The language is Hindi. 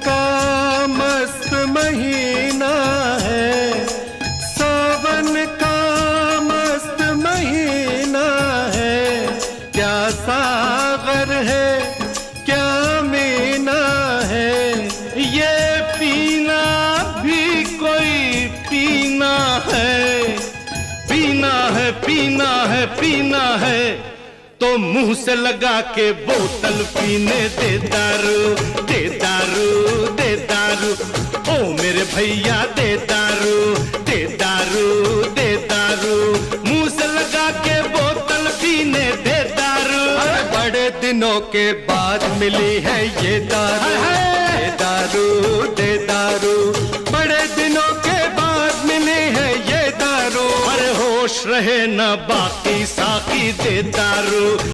का मस्त महीना है, सावन का मस्त महीना है। क्या सागर है क्या मीना है, ये पीना भी कोई पीना है। पीना है पीना है पीना है तो मुंह से लगा के बोतल पीने दे दारू, दे दारू, दे दारू। ओ मेरे भैया दे दारू, दे दारू, दे दारू। मुंह से लगा के बोतल पीने दे दारू। बड़े दिनों के बाद मिली है ये दारू, दे दारू, दे दारू। बड़े दिनों के बाद मिली है ये दारू। अरे होश रहे ना बाकी साकी दे दारू।